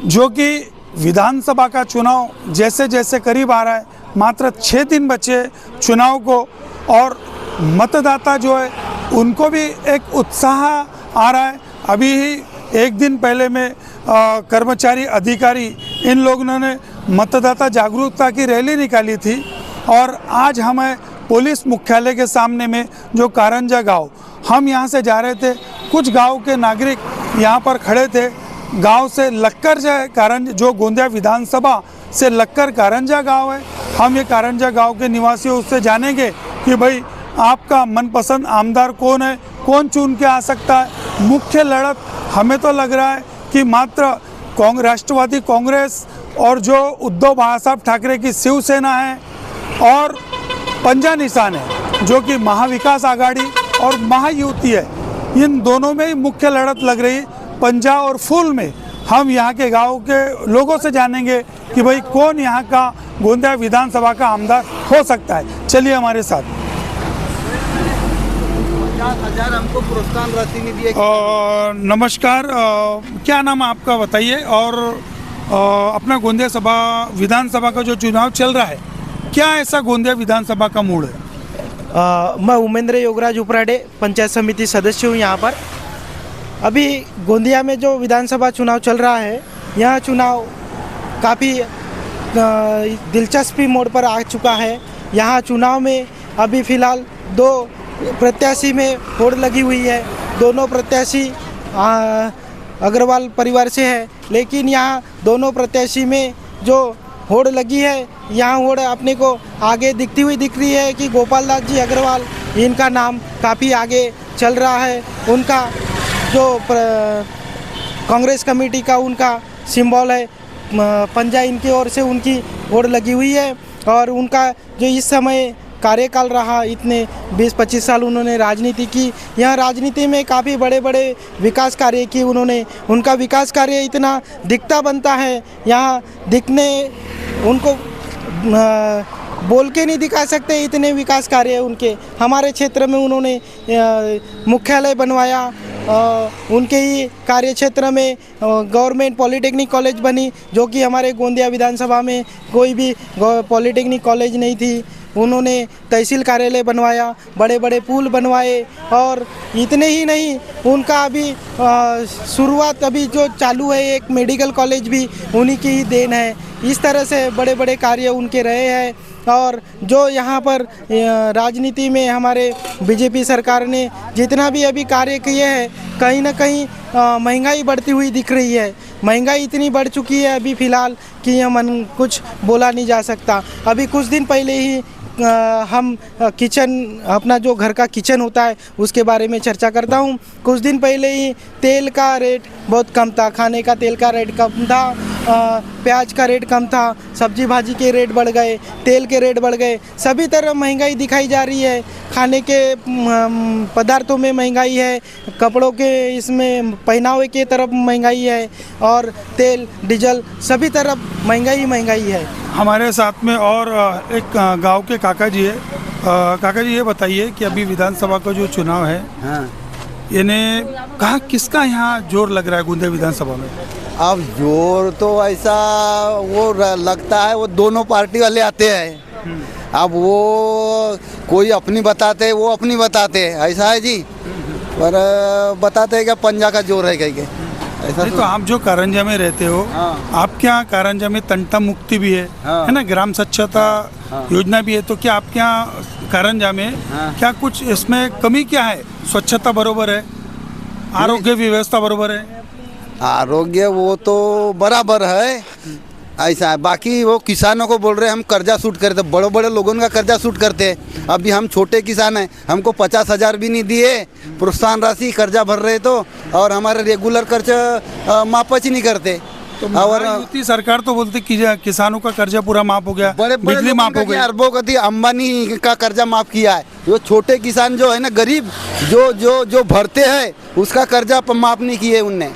जो कि विधानसभा का चुनाव जैसे जैसे करीब आ रहा है, मात्र 6 दिन बचे चुनाव को, और मतदाता जो है उनको भी एक उत्साह आ रहा है। अभी ही एक दिन पहले में कर्मचारी अधिकारी इन लोगों ने मतदाता जागरूकता की रैली निकाली थी, और आज हमें पुलिस मुख्यालय के सामने में जो कारंजा गांव, हम यहां से जा रहे थे, कुछ गांव के नागरिक यहां पर खड़े थे। गांव से लक्कर कारंजा, जो गोंदिया विधानसभा से लक्कर कारंजा गांव है, हम ये कारंजा गांव के निवासियों उससे जानेंगे कि भाई आपका मनपसंद आमदार कौन है, कौन चुन के आ सकता है। मुख्य लड़त हमें तो लग रहा है कि मात्र राष्ट्रवादी कांग्रेस और जो उद्धव बाळासाहेब ठाकरे की शिवसेना है और पंजा निशान है जो कि महाविकास आघाड़ी और महायुति है, इन दोनों में ही मुख्य लड़त लग रही। पंजा और फूल में हम यहाँ के गांव के लोगों से जानेंगे कि भाई कौन यहाँ का गोंदिया विधानसभा का आमदार हो सकता है। चलिए हमारे साथ। 50,000 हमको प्रोत्साहन राशि में दिए। नमस्कार, क्या नाम है आपका बताइए, और अपना गोंदिया सभा विधानसभा का जो चुनाव चल रहा है, क्या ऐसा गोंदिया विधानसभा का मूड है? मैं उमेंद्र योगराज उपराडे पंचायत समिति सदस्य हूँ यहाँ पर। अभी गोंदिया में जो विधानसभा चुनाव चल रहा है, यह चुनाव काफ़ी दिलचस्पी मोड़ पर आ चुका है। यहाँ चुनाव में अभी फ़िलहाल 2 प्रत्याशी में होड़ लगी हुई है। दोनों प्रत्याशी अग्रवाल परिवार से है, लेकिन यहाँ दोनों प्रत्याशी में जो होड़ लगी है, यहाँ होड़ अपने को आगे दिखती हुई दिख रही है कि गोपाल दास जी अग्रवाल, इनका नाम काफ़ी आगे चल रहा है। उनका जो कांग्रेस कमेटी का उनका सिंबल है पंजा, इनकी ओर से उनकी होड़ लगी हुई है। और उनका जो इस समय कार्यकाल रहा, इतने 20-25 साल उन्होंने राजनीति की। यहाँ राजनीति में काफ़ी बड़े बड़े विकास कार्य किए उन्होंने। उनका विकास कार्य इतना दिखता बनता है, यहाँ दिखने उनको बोल के नहीं दिखा सकते, इतने विकास कार्य उनके। हमारे क्षेत्र में उन्होंने मुख्यालय बनवाया, उनके ही कार्य क्षेत्र में गवर्नमेंट पॉलिटेक्निक कॉलेज बनी, जो कि हमारे गोंदिया विधानसभा में कोई भी पॉलिटेक्निक कॉलेज नहीं थी। उन्होंने तहसील कार्यालय बनवाया, बड़े बड़े पुल बनवाए, और इतने ही नहीं, उनका अभी शुरुआत अभी जो चालू है एक मेडिकल कॉलेज भी उन्हीं की ही देन है। इस तरह से बड़े बड़े कार्य उनके रहे हैं। और जो यहाँ पर राजनीति में हमारे बीजेपी सरकार ने जितना भी अभी कार्य किए हैं, कहीं ना कहीं महंगाई बढ़ती हुई दिख रही है। महंगाई इतनी बढ़ चुकी है अभी फ़िलहाल कि यह कुछ बोला नहीं जा सकता। अभी कुछ दिन पहले ही हम किचन, अपना जो घर का किचन होता है उसके बारे में चर्चा करता हूँ। कुछ दिन पहले ही तेल का रेट बहुत कम था, खाने का तेल का रेट कम था, प्याज का रेट कम था, सब्जी भाजी के रेट बढ़ गए, तेल के रेट बढ़ गए। सभी तरफ महंगाई दिखाई जा रही है। खाने के पदार्थों में महंगाई है, कपड़ों के इसमें पहनावे के तरफ महंगाई है, और तेल डीजल सभी तरफ महंगाई ही महंगाई है। हमारे साथ में और एक गांव के काका जी है। काका जी, ये बताइए कि अभी विधानसभा का जो चुनाव है, हाँ, इन्हें कहाँ किसका यहाँ जोर लग रहा है गोंदिया विधानसभा में? अब जोर तो ऐसा वो लगता है, वो दोनों पार्टी वाले आते हैं। अब वो कोई अपनी बताते, वो अपनी बताते, ऐसा है जी। पर बताते हैं क्या पंजा का जोर है कहीं के, ऐसा तो आप जो कारंजा में रहते हो, हाँ, आपके यहाँ कारंजा में तंटा मुक्ति भी है, हाँ, है ना, ग्राम स्वच्छता योजना भी है, तो क्या आपके यहाँ कारंजा में क्या कुछ इसमें कमी क्या है? स्वच्छता बरोबर है, आरोग्य व्यवस्था बरोबर है? आरोग्य वो तो बराबर है, ऐसा है। बाकी वो किसानों को बोल रहे हैं हम कर्जा शूट करते, बड़े बड़े लोगों का कर्जा शूट करते हैं। अभी हम छोटे किसान हैं, हमको 50,000 भी नहीं दिए प्रोत्साहन राशि, कर्जा भर रहे तो, और हमारे रेगुलर कर्जा माफ ही नहीं करते। तो और सरकार तो बोलती कि किसानों का कर्जा पूरा माफ हो गया, बिजली माफ हो गई, अरबों का अंबानी का कर्जा माफ किया है। जो छोटे किसान जो है ना, गरीब जो जो जो भरते हैं, उसका कर्जा माफ नहीं किए उनने।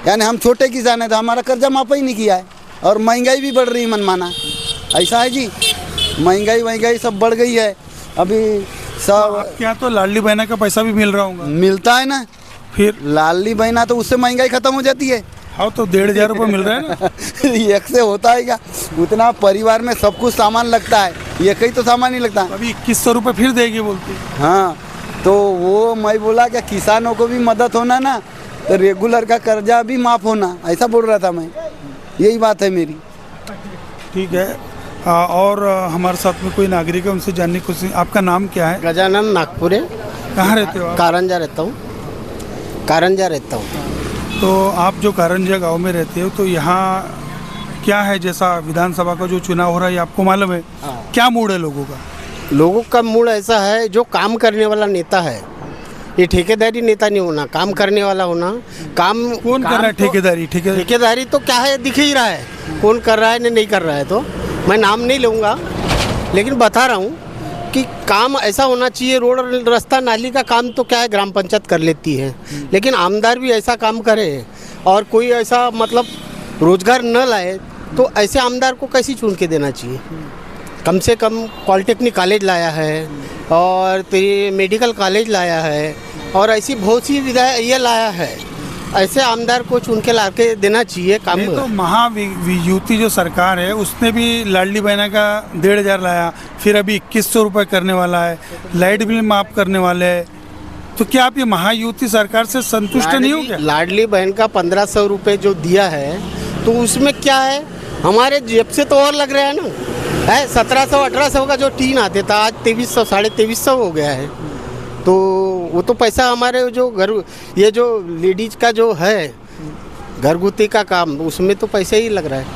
यानी हम छोटे किसान हैं तो हमारा कर्जा माफ ही नहीं किया है। और महंगाई भी बढ़ रही है मनमाना, ऐसा है जी। महंगाई सब बढ़ गई है अभी सब। क्या तो लाडली बहना का पैसा भी मिल रहा होगा? मिलता है ना, फिर लाडली बहना तो उससे महंगाई खत्म हो जाती है। हाँ तो 1,500 रुपये मिल रहा है ना। एक से होता है क्या? उतना परिवार में सब कुछ सामान लगता है, एक ही तो सामान नहीं लगता। अभी 2100 रुपये फिर देगी बोलती। हाँ, तो वो मैं बोला कि किसानों को भी मदद होना ना, तो रेगुलर का कर्जा भी माफ़ होना, ऐसा बोल रहा था मैं। यही बात है मेरी। ठीक है। और हमारे साथ में कोई नागरिक है, उनसे जानने की कोशिश। आपका नाम क्या है? गजानन नागपुरे। कहाँ रहते हो आप? कारंजा रहता हूँ, कारंजा रहता हूँ। तो आप जो कारंजा गांव में रहते हो, तो यहाँ क्या है, जैसा विधानसभा का जो चुनाव हो रहा है, ये आपको मालूम है? क्या मूड है लोगों का? लोगों का मूड ऐसा है, जो काम करने वाला नेता है, ये ठेकेदारी नेता नहीं होना, काम करने वाला होना। काम कौन कर रहा है? ठेकेदारी? ठेकेदारी तो क्या है, दिख ही रहा है कौन कर रहा है नहीं कर रहा है। तो मैं नाम नहीं लूँगा, लेकिन बता रहा हूँ कि काम ऐसा होना चाहिए। रोड रास्ता नाली का काम तो क्या है, ग्राम पंचायत कर लेती है, लेकिन आमदार भी ऐसा काम करे और कोई ऐसा मतलब रोजगार न लाए, तो ऐसे आमदार को कैसे चुन के देना चाहिए? कम से कम पॉलिटेक्निक कॉलेज लाया है और तेरी मेडिकल कॉलेज लाया है और ऐसी बहुत सी विधायक ये लाया है। ऐसे आमदार को चुन के ला के देना चाहिए काम। नहीं तो महायुति जो सरकार है, उसने भी लाडली बहना का 1,500 लाया, फिर अभी 2100 रुपये करने वाला है, लाइट बिल माफ़ करने वाले है। तो क्या आप ये महायुति सरकार से संतुष्ट नहीं हो क्या? लाडली बहन का 1500 रुपये जो दिया है, तो उसमें क्या है, हमारे जेब से तो और लग रहा है ना। है 1700-1800 का जो टीन आते था, आज 2300 2350 हो गया है। तो वो तो पैसा हमारे जो घर, ये जो लेडीज का जो है घरगुती का काम, उसमें तो पैसा ही लग रहा है,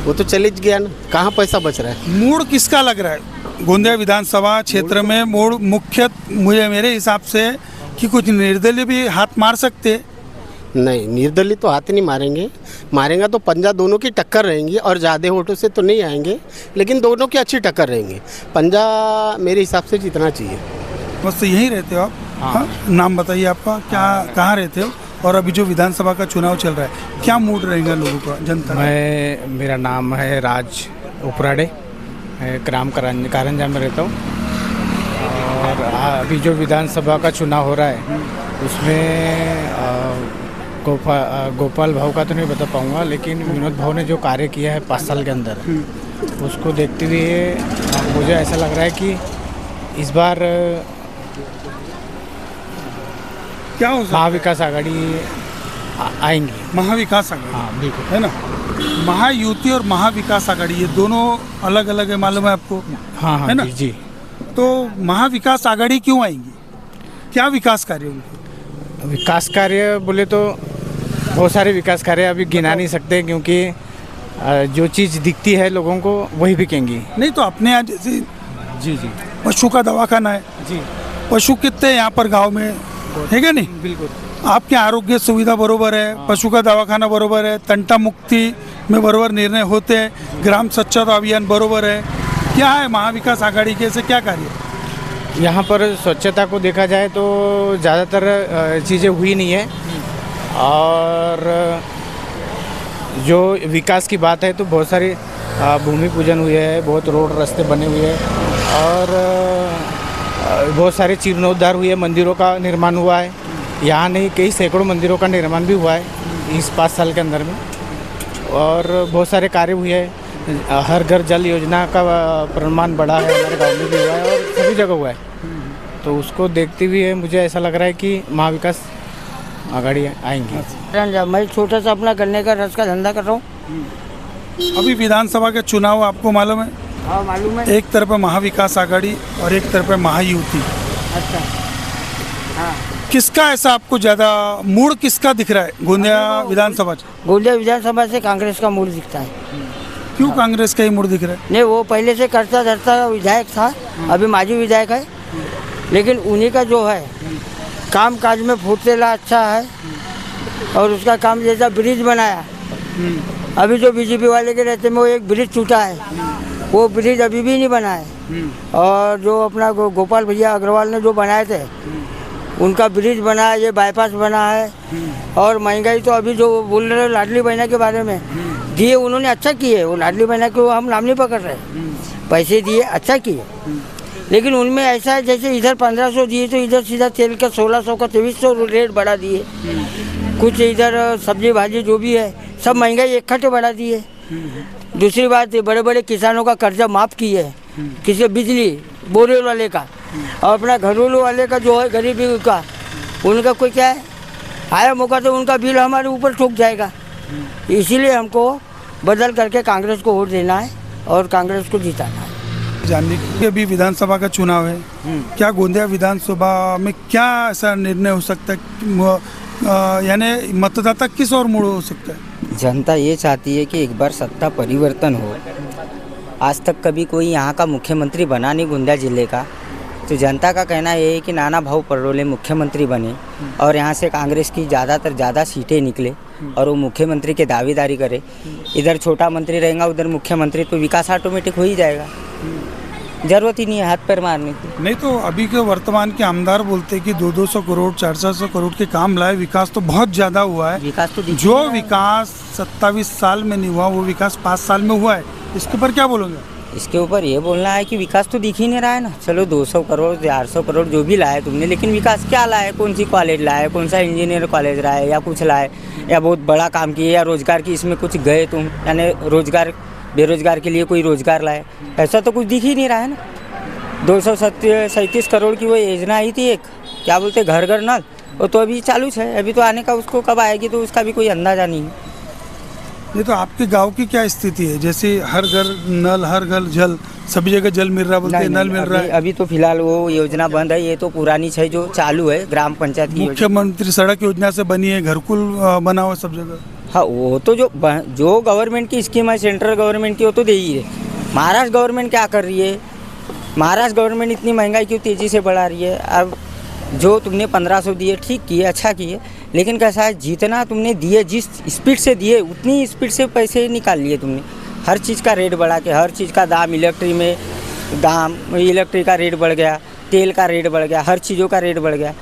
वो तो चले गया ना, कहाँ पैसा बच रहा है। मूड किसका लग रहा है गोंदिया विधानसभा क्षेत्र में? मूड मुख्य मुझे मेरे हिसाब से कि कुछ निर्दलीय भी हाथ मार सकते। नहीं, निर्दलीय तो हाथ नहीं मारेंगे, मारेंगे तो पंजा दोनों की टक्कर रहेंगी और ज़्यादा वोटों से तो नहीं आएंगे, लेकिन दोनों की अच्छी टक्कर रहेंगी। पंजा मेरे हिसाब से जीतना चाहिए। बस यहीं रहते हो आप? हाँ। नाम बताइए आपका, क्या कहाँ रहते हो, और अभी जो विधानसभा का चुनाव चल रहा है, क्या मूड रहेगा लोगों का, जनता का? मेरा नाम है राज उपराड़े, मैं ग्राम कारंजा में रहता हूँ। और अभी जो विधानसभा का चुनाव हो रहा है, उसमें गोपाल भाव का तो नहीं बता पाऊँगा, लेकिन विनोद भाव ने जो कार्य किया है 5 साल के अंदर, उसको देखते हुए मुझे ऐसा लग रहा है कि इस बार क्या हो सकता है? महाविकास आघाड़ी आएंगी। महाविकास आघाड़ी? हाँ बिल्कुल, है ना। महायुति और महाविकास आघाड़ी ये दोनों अलग अलग है, मालूम है आपको? हाँ हाँ, है ना? जी। तो महाविकास आघाड़ी क्यों आएंगी? क्या विकास कार्य उनके? विकास कार्य बोले तो बहुत सारे विकास कार्य अभी गिना नहीं सकते, क्योंकि जो चीज़ दिखती है लोगों को वही बिकेंगी। नहीं तो अपने यहाँ जैसे जी जी पशु का दवाखाना है जी, पशु कितने यहाँ पर गांव में है क्या? नहीं, बिल्कुल। आपके आरोग्य सुविधा बरोबर है, पशु का दवाखाना बरोबर है, तंटा मुक्ति में बरोबर निर्णय होते हैं, ग्राम स्वच्छता अभियान बरोबर है। क्या है महाविकास आघाड़ी के से क्या कार्य? यहाँ पर स्वच्छता को देखा जाए तो ज़्यादातर चीज़ें हुई नहीं है, और जो विकास की बात है तो बहुत सारी भूमि पूजन हुए है, बहुत रोड रास्ते बने हुए हैं, और बहुत सारे जीर्णोद्धार हुए, मंदिरों का निर्माण हुआ है। यहाँ नहीं, कई सैकड़ों मंदिरों का निर्माण भी हुआ है इस 5 साल के अंदर में, और बहुत सारे कार्य हुए हैं। हर घर जल योजना का प्रमाण बढ़ा है, हमारे गाँव में भी हुआ है और सभी जगह हुआ है। तो उसको देखते हुए मुझे ऐसा लग रहा है कि महाविकास आघाड़ी आएंगी। मैं छोटा सा अपना गन्ने का रस का धंधा कर रहा हूँ। अभी विधानसभा के चुनाव आपको मालूम है? हाँ मालूम है। एक तरफ है महाविकास आघाड़ी और एक तरफ है महायुति। अच्छा, हाँ। किसका ऐसा आपको ज़्यादा मूड किसका दिख रहा है गोंदिया विधानसभा से? गोंदिया विधानसभा से कांग्रेस का मूड दिखता है। क्यों कांग्रेस का ही मूड दिख रहा है? नहीं, वो पहले से करता धरता विधायक था, अभी माजी विधायक है, लेकिन उन्हीं का जो है काम काज में फुर्तीला अच्छा है, और उसका काम जैसा ब्रिज बनाया, अभी जो बीजेपी वाले के रहते में वो एक ब्रिज टूटा है, वो ब्रिज अभी भी नहीं बना है। और जो अपना गोपाल भैया अग्रवाल ने जो बनाए थे, उनका ब्रिज बना है, ये बाईपास बना है। और महंगाई तो अभी जो बोल रहे लाडली बहना के बारे में दिए, उन्होंने अच्छा किए। वो लाडली बहना को हम नाम नहीं पकड़ रहे, पैसे दिए, अच्छा किए। लेकिन उनमें ऐसा है जैसे इधर 1500 दिए तो इधर सीधा तेल का 1600 का 2300 रेट बढ़ा दिए। कुछ इधर सब्जी भाजी जो भी है सब महंगाई इकट्ठे बढ़ा दिए। दूसरी बात बड़े बड़े किसानों का कर्जा माफ़ किए है, किसी बिजली बोरवेल वाले का और अपना घरेलू वाले का जो है गरीबी का, उनका कोई क्या है आया मौका तो उनका बिल हमारे ऊपर ठुक जाएगा। इसीलिए हमको बदल करके कांग्रेस को वोट देना है और कांग्रेस को जिताना है। जानने के अभी विधानसभा का चुनाव है, क्या गोंदिया विधानसभा में क्या ऐसा निर्णय हो सकता है, यानी मतदाता किस ओर मुड़ हो सकता है? जनता ये चाहती है कि एक बार सत्ता परिवर्तन हो। आज तक कभी कोई यहाँ का मुख्यमंत्री बना नहीं गोंदिया जिले का, तो जनता का कहना ये है कि नाना भाऊ पटोले मुख्यमंत्री बने और यहाँ से कांग्रेस की ज़्यादा सीटें निकले और वो मुख्यमंत्री के दावेदारी करे। इधर छोटा मंत्री रहेगा उधर मुख्यमंत्री, तो विकास ऑटोमेटिक हो ही जाएगा, जरूरत ही नहीं है हाथ पैर मारने की। नहीं तो अभी के वर्तमान के आमदार बोलते हैं कि 200 करोड़ 400 करोड़ के काम लाए, विकास तो बहुत ज़्यादा हुआ है। विकास तो जो विकास 27 साल में नहीं हुआ वो विकास 5 साल में हुआ है, इसके ऊपर क्या बोलोगे? इसके ऊपर ये बोलना है कि विकास तो दिख ही नहीं रहा है ना। चलो 200 करोड़ 400 करोड़ जो भी लाए तुमने, लेकिन विकास क्या लाए? कौन सी कॉलेज लाए, कौन सा इंजीनियर कॉलेज लाए या कुछ लाए या बहुत बड़ा काम किए या रोजगार की इसमें कुछ गए तुम, यानी रोजगार बेरोजगार के लिए कोई रोजगार लाए? ऐसा तो कुछ दिख ही नहीं रहा है ना। 237 करोड़ की वो योजना आई थी एक, क्या बोलते घर घर नल, वो तो अभी चालू है, अभी तो आने का उसको कब आएगी तो उसका भी कोई अंदाजा नहीं है। नहीं तो आपके गांव की क्या स्थिति है? जैसे हर घर नल, हर घर जल, सभी जगह जल मिल रहा, बोलते हैं नल मिल रहा है। अभी तो फिलहाल वो योजना बंद है, ये तो पुरानी है जो चालू है ग्राम पंचायत की। मुख्यमंत्री सड़क योजना से बनी है, घरकुल बना हुआ सब जगह। हाँ, वो तो जो गवर्नमेंट की स्कीम है सेंट्रल गवर्नमेंट की, वो तो दे ही रहे। महाराष्ट्र गवर्नमेंट क्या कर रही है? महाराष्ट्र गवर्नमेंट इतनी महंगाई क्यों तेज़ी से बढ़ा रही है? अब जो तुमने 1500 दिए ठीक किए, अच्छा किए, लेकिन कैसा है जितना तुमने दिए, जिस स्पीड से दिए उतनी स्पीड से पैसे निकाल लिए तुमने। हर चीज़ का रेट बढ़ा के, हर चीज़ का दाम, इलेक्ट्रिक का रेट बढ़ गया, तेल का रेट बढ़ गया, हर चीज़ों का रेट बढ़ गया।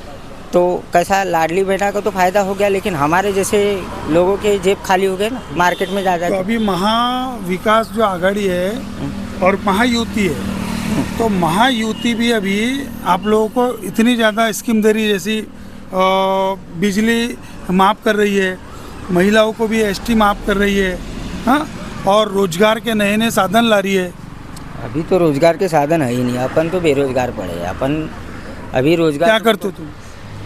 तो कैसा लाडली बेटा को तो फ़ायदा हो गया, लेकिन हमारे जैसे लोगों के जेब खाली हो गए ना मार्केट में जा तो अभी महाविकास जो आघाड़ी है और महायुति है, तो महायुति भी अभी आप लोगों को इतनी ज़्यादा स्कीम दे रही है, जैसी बिजली माफ़ कर रही है, महिलाओं को भी एसटी माफ़ कर रही है, हाँ, और रोजगार के नए नए साधन ला रही है। अभी तो रोजगार के साधन है ही नहीं, अपन तो बेरोजगार पड़े हैं। अपन अभी रोजगार क्या करते हो तुम?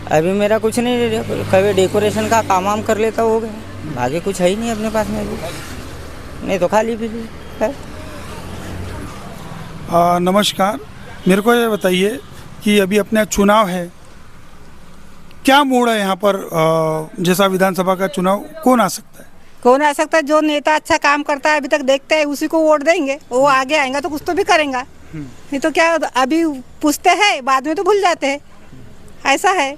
अभी मेरा कुछ नहीं, कभी डेकोरेशन का काम वाम कर लेता हो गया, आगे कुछ है ही नहीं अपने पास में अभी, नहीं तो खाली भी है। नमस्कार, मेरे को ये बताइए कि अभी अपने चुनाव है, क्या मूड है यहाँ पर? जैसा विधानसभा का चुनाव, कौन आ सकता है? कौन आ सकता है? जो नेता अच्छा काम करता है अभी तक देखते हैं उसी को वोट देंगे, वो आगे आएगा तो कुछ तो भी करेगा, नहीं तो क्या अभी पूछते हैं बाद में तो भूल जाते हैं, ऐसा है।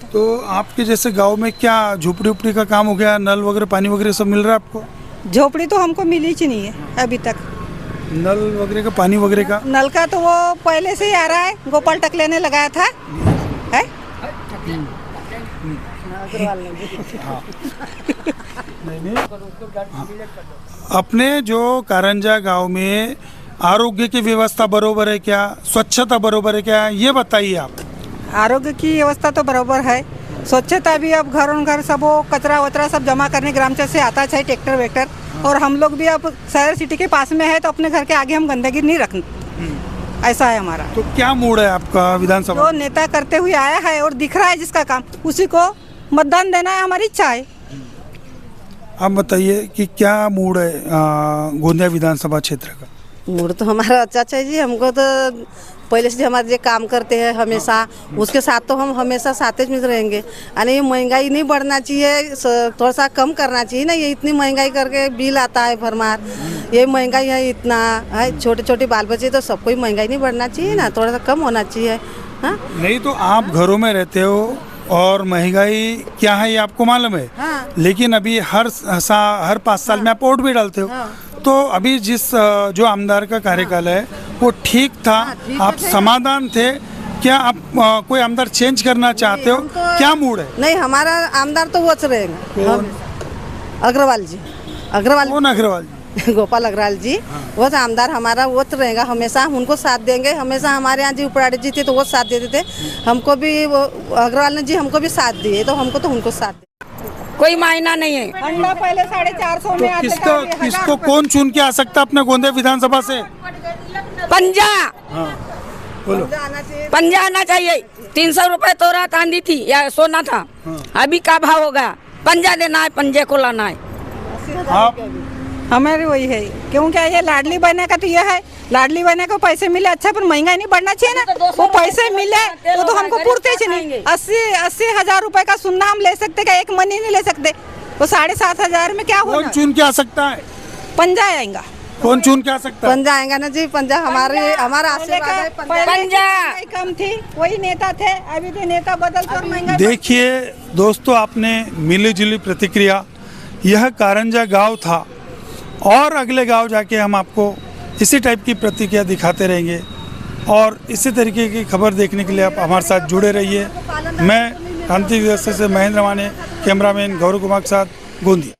तो आपके जैसे गांव में क्या झोपड़ी उपड़ी का काम हो गया, नल वगैरह पानी वगैरह सब मिल रहा है आपको? झोपड़ी तो हमको मिली ही नहीं है अभी तक। नल वगैरह का, पानी वगैरह का? नल का तो वो पहले से ही आ रहा है, गोपाल टकले ने लगाया था, है? अपने जो कारंजा गांव में आरोग्य की व्यवस्था बरोबर है क्या, स्वच्छता बरोबर है क्या, ये बताइए आप। आरोग्य की व्यवस्था तो बराबर है, स्वच्छता भी अब घरों घर सब वो कचरा वचरा सब जमा करने ग्राम पंचायत से आता है, ट्रैक्टर वेक्टर, और हम लोग भी अब शहर सिटी के पास में है तो अपने घर के आगे हम गंदगी नहीं रखते, ऐसा है हमारा। तो क्या मूड है आपका विधानसभा? जो नेता करते हुए आया है और दिख रहा है जिसका काम, उसी को मतदान देना है, हमारी इच्छा है। आप बताइए कि क्या मूड है गोंदिया विधानसभा क्षेत्र का? मूड तो हमारा अच्छा चाहिए जी, हमको तो पहले से हमारे जो काम करते हैं हमेशा उसके साथ तो हम हमेशा साथ में रहेंगे। यानी ये महंगाई नहीं बढ़ना चाहिए, थोड़ा सा कम करना चाहिए ना, ये इतनी महंगाई करके बिल आता है भरमार, ये महंगाई है इतना है, छोटे छोटे बाल बच्चे तो सबको ही महंगाई नहीं बढ़ना चाहिए ना, थोड़ा सा कम होना चाहिए। हाँ नहीं तो आप घरों में रहते हो और महंगाई क्या है ये आपको मालूम है, हाँ। लेकिन अभी हर 5 साल में आप वोट भी डालते हो, तो अभी जिस जो आमदार का कार्यकाल है वो ठीक था, आप समाधान थे क्या? आप कोई आमदार चेंज करना चाहते हो? क्या मूड है? नहीं, हमारा आमदार तो वो रहेगा, अग्रवाल जी। कौन अग्रवाल जी? गोपाल अग्रवाल जी, वो तो आमदार हमारा, वो तो रहेगा हमेशा, हम उनको साथ देंगे हमेशा। हमारे यहाँ जी उपराड़े जी थे तो वो साथ देते थे हमको भी, वो अग्रवाल ने जी हमको भी साथ दिए, तो हमको तो उनको साथ दिए। कोई मायना नहीं है। अंडा पहले 450 में आते किसको कौन चुन के आ सकता है अपने गोंदिया विधानसभा से? पंजा बोलो। पंजा आना चाहिए। 300 रुपए तो रात आंधी थी या सोना था, अभी का भाव होगा? पंजा देना है, पंजे को लाना है। आप हमारी वही है, क्योंकि ये लाडली बहना का तो ये है, लाडली बहना को पैसे मिले अच्छा, पर महंगाई नहीं बढ़ना चाहिए ना। वो पैसे मिले वो तो हमको पूर्ते नहीं। 80,000 रुपए का सुनना हम ले सकते क्या? एक मनी नहीं ले सकते। वो 7,500 में क्या कौन होगा? चुन के आ सकता है? पंजा आएगा। कौन चुन के आ सकता है? पंजा आएगा ना जी, पंजा हमारा आशीर्वाद है। पंजा कम थी, वही नेता थे, अभी भी नेता बदल कर महंगाई। देखिए दोस्तों, आपने मिली जुली प्रतिक्रिया, यह कारंजा गांव था और अगले गांव जाके हम आपको इसी टाइप की प्रतिक्रिया दिखाते रहेंगे और इसी तरीके की खबर देखने के लिए आप हमारे साथ जुड़े रहिए। मैं क्रांति दिवस से महेंद्र माने, कैमरामैन गौरव कुमार के साथ, गोंदिया।